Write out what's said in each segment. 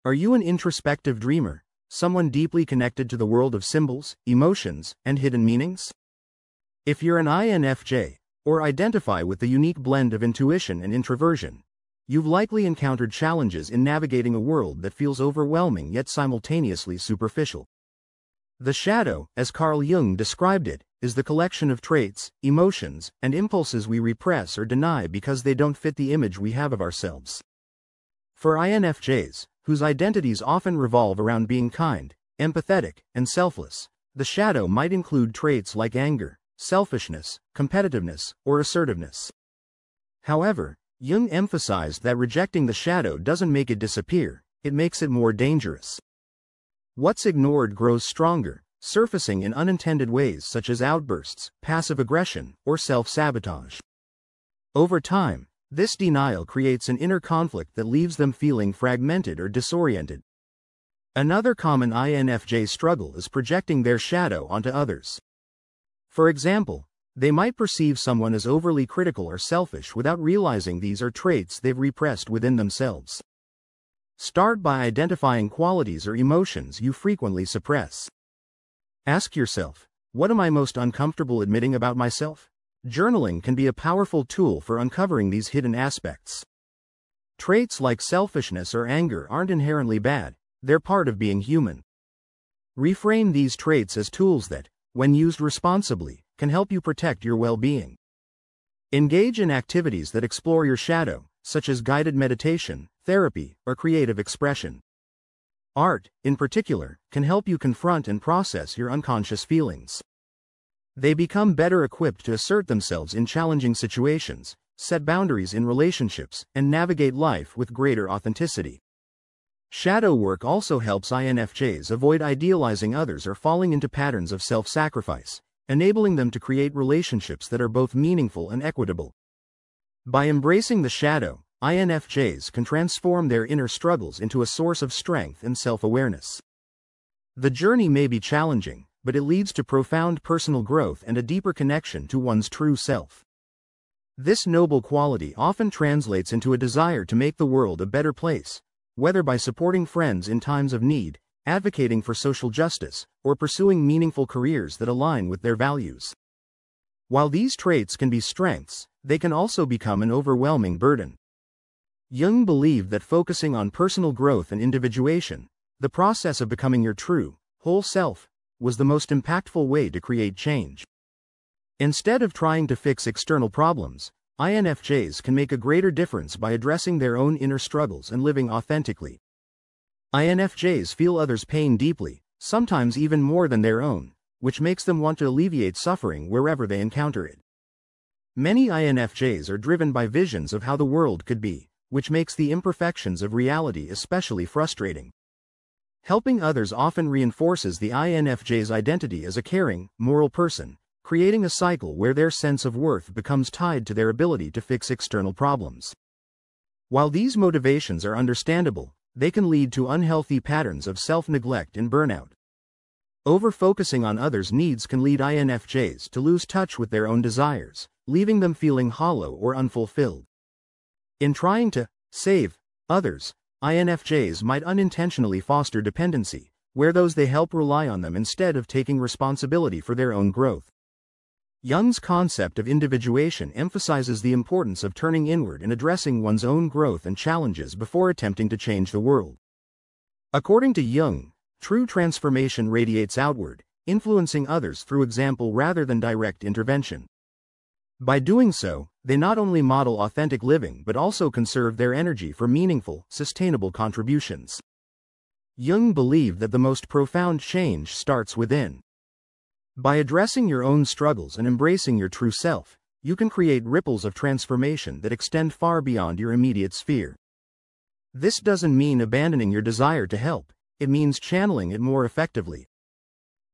Are you an introspective dreamer, someone deeply connected to the world of symbols, emotions, and hidden meanings? If you're an INFJ, or identify with the unique blend of intuition and introversion, you've likely encountered challenges in navigating a world that feels overwhelming yet simultaneously superficial. The shadow, as Carl Jung described it, is the collection of traits, emotions, and impulses we repress or deny because they don't fit the image we have of ourselves. For INFJs, whose identities often revolve around being kind, empathetic, and selfless, the shadow might include traits like anger, selfishness, competitiveness, or assertiveness. However, Jung emphasized that rejecting the shadow doesn't make it disappear, it makes it more dangerous. What's ignored grows stronger, surfacing in unintended ways such as outbursts, passive aggression, or self-sabotage. Over time, this denial creates an inner conflict that leaves them feeling fragmented or disoriented. Another common INFJ struggle is projecting their shadow onto others. For example, they might perceive someone as overly critical or selfish without realizing these are traits they've repressed within themselves. Start by identifying qualities or emotions you frequently suppress. Ask yourself, what am I most uncomfortable admitting about myself? Journaling can be a powerful tool for uncovering these hidden aspects. Traits like selfishness or anger aren't inherently bad, they're part of being human. Reframe these traits as tools that, when used responsibly, can help you protect your well-being. Engage in activities that explore your shadow, such as guided meditation, therapy, or creative expression. Art, in particular, can help you confront and process your unconscious feelings. They become better equipped to assert themselves in challenging situations, set boundaries in relationships, and navigate life with greater authenticity. Shadow work also helps INFJs avoid idealizing others or falling into patterns of self-sacrifice, enabling them to create relationships that are both meaningful and equitable. By embracing the shadow, INFJs can transform their inner struggles into a source of strength and self-awareness. The journey may be challenging, but it leads to profound personal growth and a deeper connection to one's true self. This noble quality often translates into a desire to make the world a better place, whether by supporting friends in times of need, advocating for social justice, or pursuing meaningful careers that align with their values. While these traits can be strengths, they can also become an overwhelming burden. Jung believed that focusing on personal growth and individuation, the process of becoming your true, whole self, was the most impactful way to create change. Instead of trying to fix external problems, INFJs can make a greater difference by addressing their own inner struggles and living authentically. INFJs feel others' pain deeply, sometimes even more than their own, which makes them want to alleviate suffering wherever they encounter it. Many INFJs are driven by visions of how the world could be, which makes the imperfections of reality especially frustrating. Helping others often reinforces the INFJ's identity as a caring, moral person, creating a cycle where their sense of worth becomes tied to their ability to fix external problems. While these motivations are understandable, they can lead to unhealthy patterns of self-neglect and burnout. Over-focusing on others' needs can lead INFJs to lose touch with their own desires, leaving them feeling hollow or unfulfilled. In trying to save others, INFJs might unintentionally foster dependency, where those they help rely on them instead of taking responsibility for their own growth. Jung's concept of individuation emphasizes the importance of turning inward and addressing one's own growth and challenges before attempting to change the world. According to Jung, true transformation radiates outward, influencing others through example rather than direct intervention. By doing so, they not only model authentic living but also conserve their energy for meaningful, sustainable contributions. Jung believed that the most profound change starts within. By addressing your own struggles and embracing your true self, you can create ripples of transformation that extend far beyond your immediate sphere. This doesn't mean abandoning your desire to help, it means channeling it more effectively.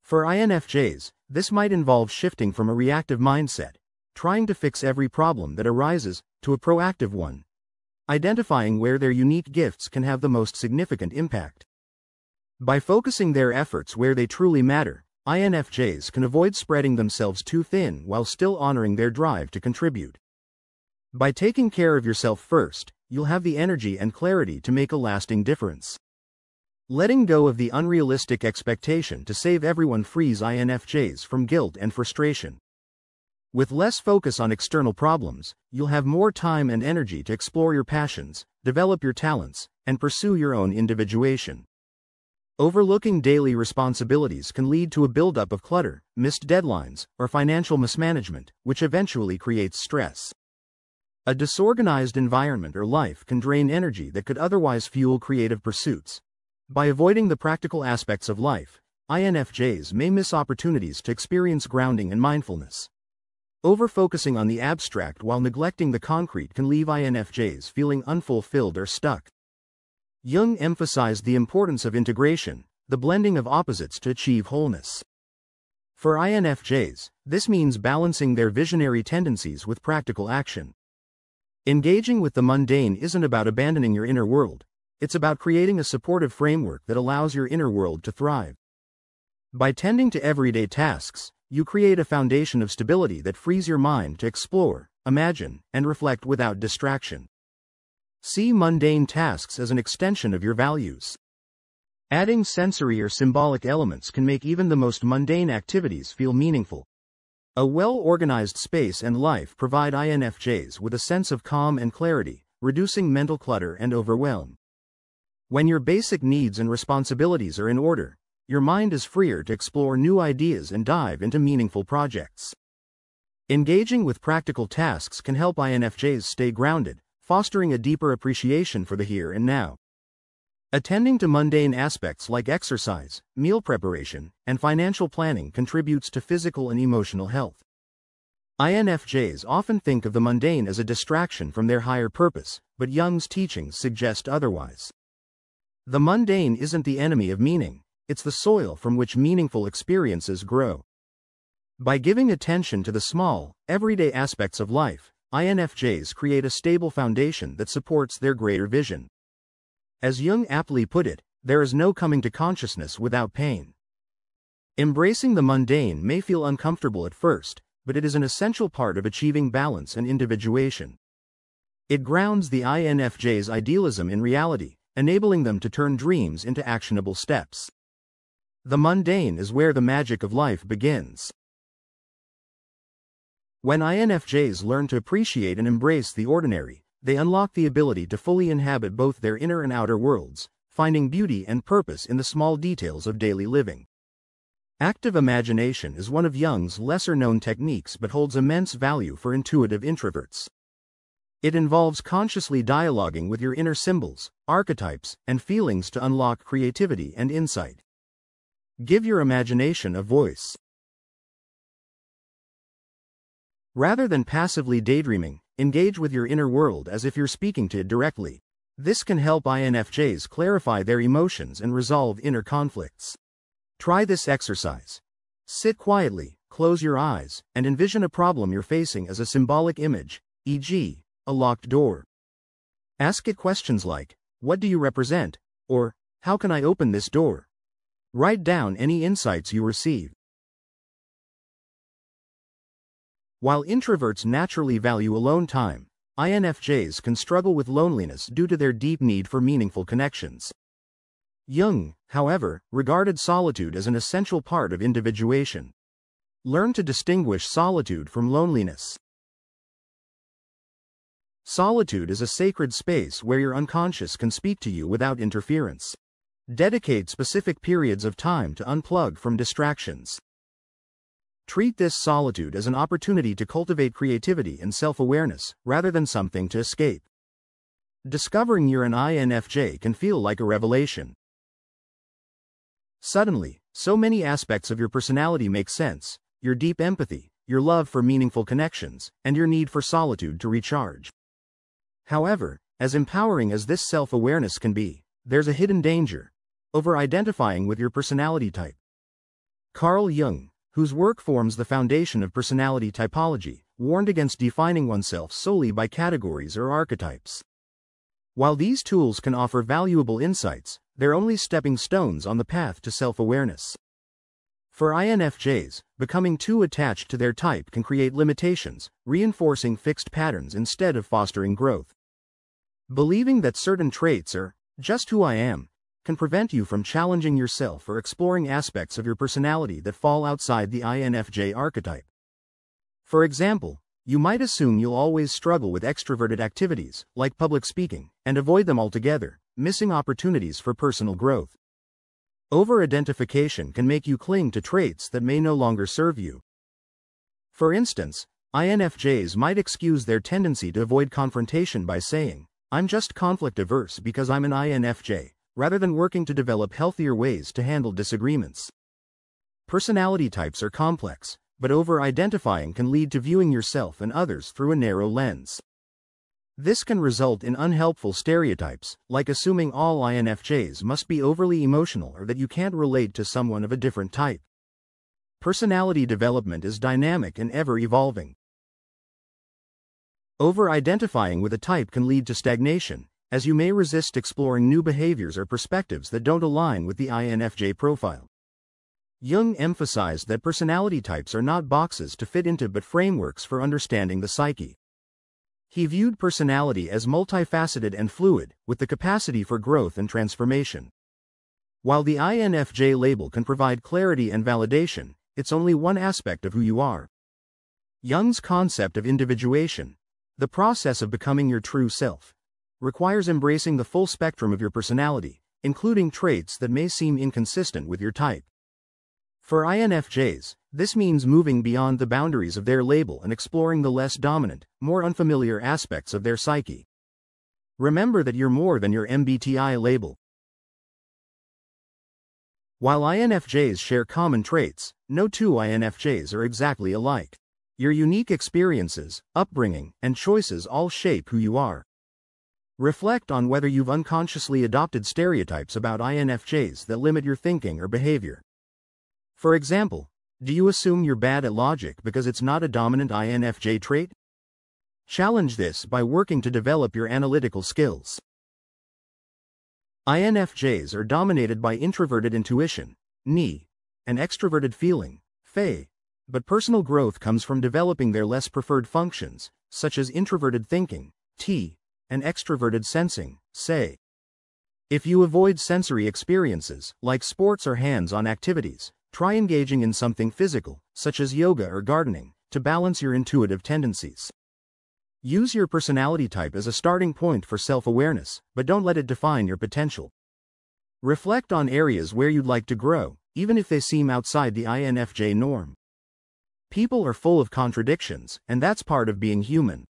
For INFJs, this might involve shifting from a reactive mindset, trying to fix every problem that arises, to a proactive one, identifying where their unique gifts can have the most significant impact. By focusing their efforts where they truly matter, INFJs can avoid spreading themselves too thin while still honoring their drive to contribute. By taking care of yourself first, you'll have the energy and clarity to make a lasting difference. Letting go of the unrealistic expectation to save everyone frees INFJs from guilt and frustration. With less focus on external problems, you'll have more time and energy to explore your passions, develop your talents, and pursue your own individuation. Overlooking daily responsibilities can lead to a buildup of clutter, missed deadlines, or financial mismanagement, which eventually creates stress. A disorganized environment or life can drain energy that could otherwise fuel creative pursuits. By avoiding the practical aspects of life, INFJs may miss opportunities to experience grounding and mindfulness. Over-focusing on the abstract while neglecting the concrete can leave INFJs feeling unfulfilled or stuck. Jung emphasized the importance of integration, the blending of opposites to achieve wholeness. For INFJs, this means balancing their visionary tendencies with practical action. Engaging with the mundane isn't about abandoning your inner world, it's about creating a supportive framework that allows your inner world to thrive. By tending to everyday tasks, you create a foundation of stability that frees your mind to explore, imagine, and reflect without distraction. See mundane tasks as an extension of your values. Adding sensory or symbolic elements can make even the most mundane activities feel meaningful. A well-organized space and life provide INFJs with a sense of calm and clarity, reducing mental clutter and overwhelm. When your basic needs and responsibilities are in order, your mind is freer to explore new ideas and dive into meaningful projects. Engaging with practical tasks can help INFJs stay grounded, fostering a deeper appreciation for the here and now. Attending to mundane aspects like exercise, meal preparation, and financial planning contributes to physical and emotional health. INFJs often think of the mundane as a distraction from their higher purpose, but Jung's teachings suggest otherwise. The mundane isn't the enemy of meaning, it's the soil from which meaningful experiences grow. By giving attention to the small, everyday aspects of life, INFJs create a stable foundation that supports their greater vision. As Jung aptly put it, there is no coming to consciousness without pain. Embracing the mundane may feel uncomfortable at first, but it is an essential part of achieving balance and individuation. It grounds the INFJ's idealism in reality, enabling them to turn dreams into actionable steps. The mundane is where the magic of life begins. When INFJs learn to appreciate and embrace the ordinary, they unlock the ability to fully inhabit both their inner and outer worlds, finding beauty and purpose in the small details of daily living. Active imagination is one of Jung's lesser-known techniques but holds immense value for intuitive introverts. It involves consciously dialoguing with your inner symbols, archetypes, and feelings to unlock creativity and insight. Give your imagination a voice. Rather than passively daydreaming, engage with your inner world as if you're speaking to it directly. This can help INFJs clarify their emotions and resolve inner conflicts. Try this exercise. Sit quietly, close your eyes, and envision a problem you're facing as a symbolic image, e.g., a locked door. Ask it questions like, "What do you represent?" or "How can I open this door?" Write down any insights you receive. While introverts naturally value alone time, INFJs can struggle with loneliness due to their deep need for meaningful connections. Jung, however, regarded solitude as an essential part of individuation. Learn to distinguish solitude from loneliness. Solitude is a sacred space where your unconscious can speak to you without interference. Dedicate specific periods of time to unplug from distractions. Treat this solitude as an opportunity to cultivate creativity and self-awareness, rather than something to escape. Discovering you're an INFJ can feel like a revelation. Suddenly, so many aspects of your personality make sense: your deep empathy, your love for meaningful connections, and your need for solitude to recharge. However, as empowering as this self-awareness can be, there's a hidden danger: over-identifying with your personality type. Carl Jung, whose work forms the foundation of personality typology, warned against defining oneself solely by categories or archetypes. While these tools can offer valuable insights, they're only stepping stones on the path to self-awareness. For INFJs, becoming too attached to their type can create limitations, reinforcing fixed patterns instead of fostering growth. Believing that certain traits are just who I am can prevent you from challenging yourself or exploring aspects of your personality that fall outside the INFJ archetype. For example, you might assume you'll always struggle with extroverted activities, like public speaking, and avoid them altogether, missing opportunities for personal growth. Over-identification can make you cling to traits that may no longer serve you. For instance, INFJs might excuse their tendency to avoid confrontation by saying, "I'm just conflict-averse because I'm an INFJ," rather than working to develop healthier ways to handle disagreements. Personality types are complex, but over-identifying can lead to viewing yourself and others through a narrow lens. This can result in unhelpful stereotypes, like assuming all INFJs must be overly emotional or that you can't relate to someone of a different type. Personality development is dynamic and ever-evolving. Over-identifying with a type can lead to stagnation, as you may resist exploring new behaviors or perspectives that don't align with the INFJ profile. Jung emphasized that personality types are not boxes to fit into but frameworks for understanding the psyche. He viewed personality as multifaceted and fluid, with the capacity for growth and transformation. While the INFJ label can provide clarity and validation, it's only one aspect of who you are. Jung's concept of individuation, the process of becoming your true self, requires embracing the full spectrum of your personality, including traits that may seem inconsistent with your type. For INFJs, this means moving beyond the boundaries of their label and exploring the less dominant, more unfamiliar aspects of their psyche. Remember that you're more than your MBTI label. While INFJs share common traits, no two INFJs are exactly alike. Your unique experiences, upbringing, and choices all shape who you are. Reflect on whether you've unconsciously adopted stereotypes about INFJs that limit your thinking or behavior. For example, do you assume you're bad at logic because it's not a dominant INFJ trait? Challenge this by working to develop your analytical skills. INFJs are dominated by introverted intuition, ni, and extroverted feeling, fei, but personal growth comes from developing their less preferred functions, such as introverted thinking, ti, and extroverted sensing, sei. If you avoid sensory experiences, like sports or hands-on activities, try engaging in something physical, such as yoga or gardening, to balance your intuitive tendencies. Use your personality type as a starting point for self-awareness, but don't let it define your potential. Reflect on areas where you'd like to grow, even if they seem outside the INFJ norm. People are full of contradictions, and that's part of being human.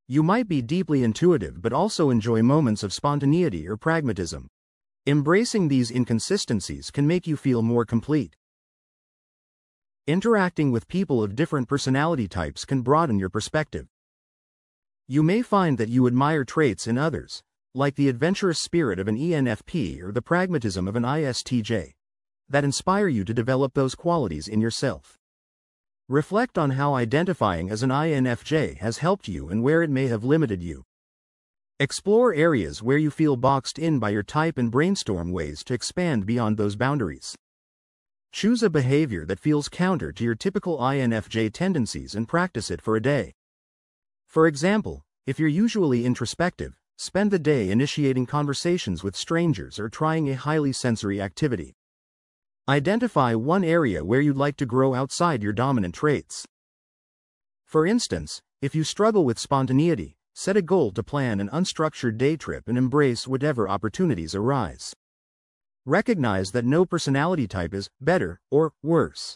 You might be deeply intuitive but also enjoy moments of spontaneity or pragmatism. Embracing these inconsistencies can make you feel more complete. Interacting with people of different personality types can broaden your perspective. You may find that you admire traits in others, like the adventurous spirit of an ENFP or the pragmatism of an ISTJ, that inspire you to develop those qualities in yourself. Reflect on how identifying as an INFJ has helped you and where it may have limited you. Explore areas where you feel boxed in by your type and brainstorm ways to expand beyond those boundaries. Choose a behavior that feels counter to your typical INFJ tendencies and practice it for a day. For example, if you're usually introspective, spend the day initiating conversations with strangers or trying a highly sensory activity. Identify one area where you'd like to grow outside your dominant traits. For instance, if you struggle with spontaneity, set a goal to plan an unstructured day trip and embrace whatever opportunities arise. Recognize that no personality type is better or worse.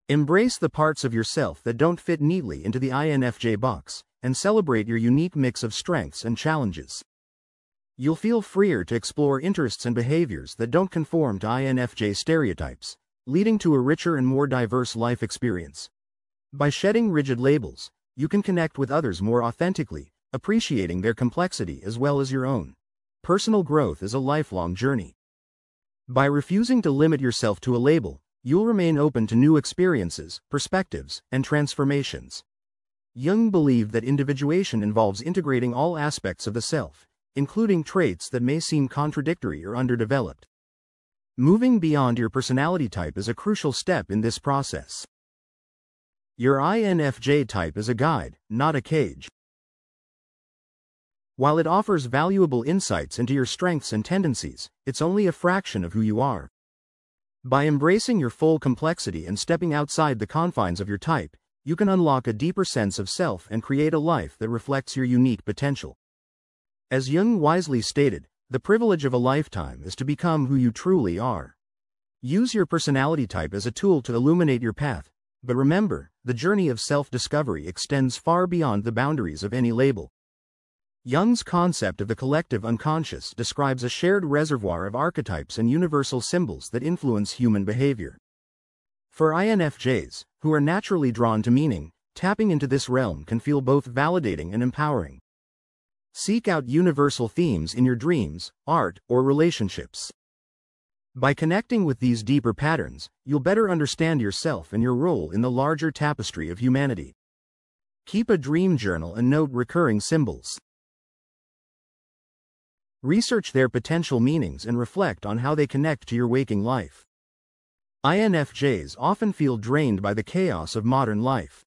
Embrace the parts of yourself that don't fit neatly into the INFJ box, and celebrate your unique mix of strengths and challenges. You'll feel freer to explore interests and behaviors that don't conform to INFJ stereotypes, leading to a richer and more diverse life experience. By shedding rigid labels, you can connect with others more authentically, appreciating their complexity as well as your own. Personal growth is a lifelong journey. By refusing to limit yourself to a label, you'll remain open to new experiences, perspectives, and transformations. Jung believed that individuation involves integrating all aspects of the self, including traits that may seem contradictory or underdeveloped. Moving beyond your personality type is a crucial step in this process. Your INFJ type is a guide, not a cage. While it offers valuable insights into your strengths and tendencies, it's only a fraction of who you are. By embracing your full complexity and stepping outside the confines of your type, you can unlock a deeper sense of self and create a life that reflects your unique potential. As Jung wisely stated, the privilege of a lifetime is to become who you truly are. Use your personality type as a tool to illuminate your path, but remember, the journey of self-discovery extends far beyond the boundaries of any label. Jung's concept of the collective unconscious describes a shared reservoir of archetypes and universal symbols that influence human behavior. For INFJs, who are naturally drawn to meaning, tapping into this realm can feel both validating and empowering. Seek out universal themes in your dreams, art, or relationships. By connecting with these deeper patterns, you'll better understand yourself and your role in the larger tapestry of humanity. Keep a dream journal and note recurring symbols. Research their potential meanings and reflect on how they connect to your waking life. INFJs often feel drained by the chaos of modern life.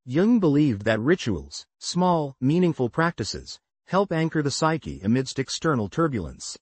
Jung believed that rituals, small, meaningful practices, help anchor the psyche amidst external turbulence.